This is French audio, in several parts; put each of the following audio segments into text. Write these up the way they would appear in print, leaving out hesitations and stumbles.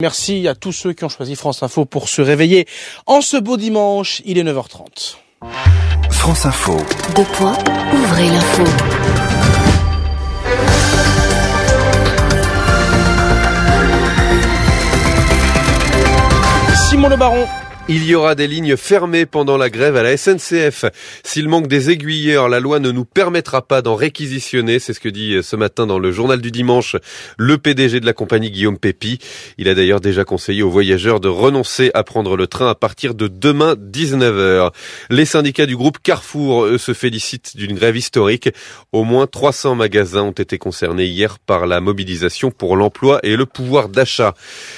Merci à tous ceux qui ont choisi France Info pour se réveiller. En ce beau dimanche, il est 9h30. France Info. Ouvrez l'info. Simon Le Baron. Il y aura des lignes fermées pendant la grève à la SNCF. S'il manque des aiguilleurs, la loi ne nous permettra pas d'en réquisitionner. C'est ce que dit ce matin dans le journal du dimanche le PDG de la compagnie, Guillaume Pépi. Il a d'ailleurs déjà conseillé aux voyageurs de renoncer à prendre le train à partir de demain 19h. Les syndicats du groupe Carrefour, eux, se félicitent d'une grève historique. Au moins 300 magasins ont été concernés hier par la mobilisation pour l'emploi et le pouvoir d'achat.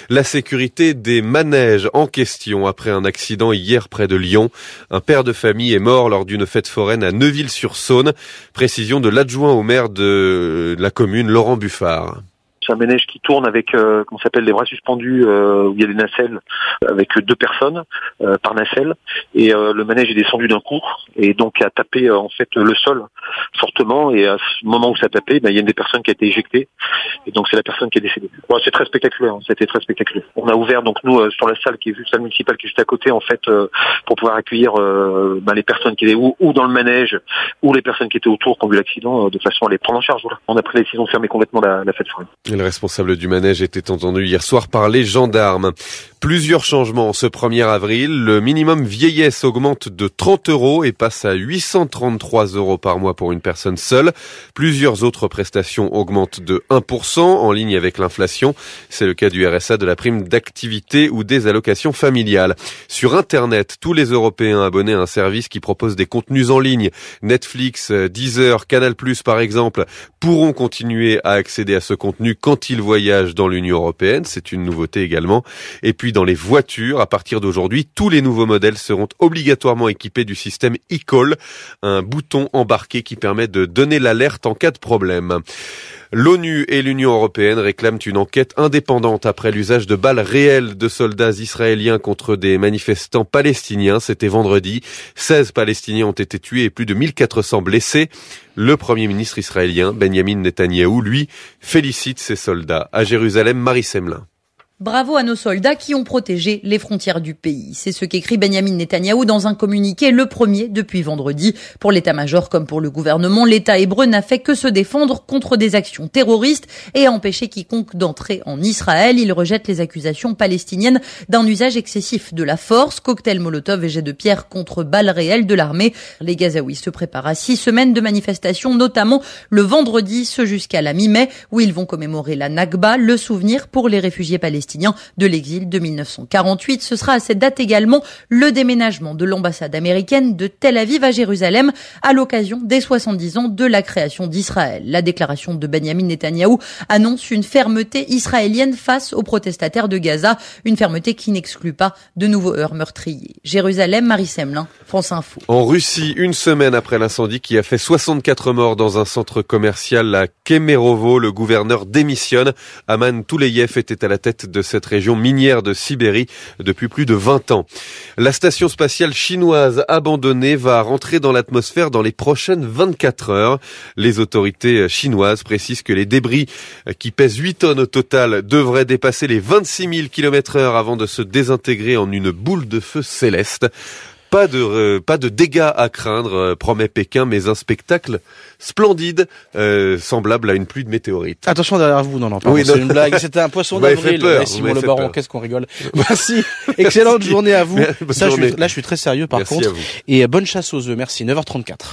La sécurité des manèges en question après un accident hier près de Lyon. Un père de famille est mort lors d'une fête foraine à Neuville-sur-Saône. Précision de l'adjoint au maire de la commune, Laurent Buffard. C'est un manège qui tourne avec, des bras suspendus, où il y a des nacelles, avec 2 personnes par nacelle. Et le manège est descendu d'un coup et donc a tapé le sol fortement. Et à ce moment où ça a tapé, il y a une des personnes qui a été éjectée. Et donc c'est la personne qui est décédée. Bon, c'est très spectaculaire. C'était très spectaculaire. On a ouvert donc nous sur la salle salle municipale qui est juste à côté pour pouvoir accueillir les personnes qui étaient ou dans le manège ou les personnes qui étaient autour qui ont vu l'accident de façon à les prendre en charge. Voilà. On a pris la décision de fermer complètement la fête foraine. Le responsable du manège était entendu hier soir par les gendarmes. Plusieurs changements ce 1er avril. Le minimum vieillesse augmente de 30 € et passe à 833 € par mois pour une personne seule. Plusieurs autres prestations augmentent de 1% en ligne avec l'inflation. C'est le cas du RSA, de la prime d'activité ou des allocations familiales. Sur Internet, tous les Européens abonnés à un service qui propose des contenus en ligne, Netflix, Deezer, Canal+, par exemple, pourront continuer à accéder à ce contenu quand ils voyagent dans l'Union européenne. C'est une nouveauté également. Et puis dans les voitures, à partir d'aujourd'hui, tous les nouveaux modèles seront obligatoirement équipés du système e-call, un bouton embarqué qui permet de donner l'alerte en cas de problème. L'ONU et l'Union européenne réclament une enquête indépendante après l'usage de balles réelles de soldats israéliens contre des manifestants palestiniens. C'était vendredi. 16 Palestiniens ont été tués et plus de 1400 blessés. Le Premier ministre israélien, Benjamin Netanyahou, lui, félicite ses soldats. À Jérusalem, Marie Semelin. Bravo à nos soldats qui ont protégé les frontières du pays. C'est ce qu'écrit Benjamin Netanyahou dans un communiqué, le premier depuis vendredi. Pour l'état-major comme pour le gouvernement, l'État hébreu n'a fait que se défendre contre des actions terroristes et empêcher quiconque d'entrer en Israël. Il rejette les accusations palestiniennes d'un usage excessif de la force, cocktail Molotov et jets de pierre contre balles réelles de l'armée. Les Gazaouis se préparent à 6 semaines de manifestations, notamment le vendredi, ce jusqu'à la mi-mai, où ils vont commémorer la Nakba, le souvenir pour les réfugiés palestiniens de l'exil de 1948. Ce sera à cette date également le déménagement de l'ambassade américaine de Tel Aviv à Jérusalem à l'occasion des 70 ans de la création d'Israël. La déclaration de Benjamin Netanyahou annonce une fermeté israélienne face aux protestataires de Gaza, une fermeté qui n'exclut pas de nouveaux heurts meurtriers. Jérusalem, Marie Semelin, France Info. En Russie, une semaine après l'incendie qui a fait 64 morts dans un centre commercial à Kemerovo, le gouverneur démissionne. Aman Touleyev était à la tête de cette région minière de Sibérie depuis plus de 20 ans. La station spatiale chinoise abandonnée va rentrer dans l'atmosphère dans les prochaines 24 heures. Les autorités chinoises précisent que les débris, qui pèsent 8 tonnes au total, devraient dépasser les 26 000 km/h avant de se désintégrer en une boule de feu céleste. Pas de dégâts à craindre, promet Pékin, mais un spectacle splendide, semblable à une pluie de météorites. Attention derrière vous, non, Oui, c'est une blague. C'était un poisson d'avril. Simon Le Baron, qu'est-ce qu'on rigole. Merci. Excellente journée à vous. Là, je suis très sérieux par contre. Et bonne chasse aux œufs. Merci. 9h34.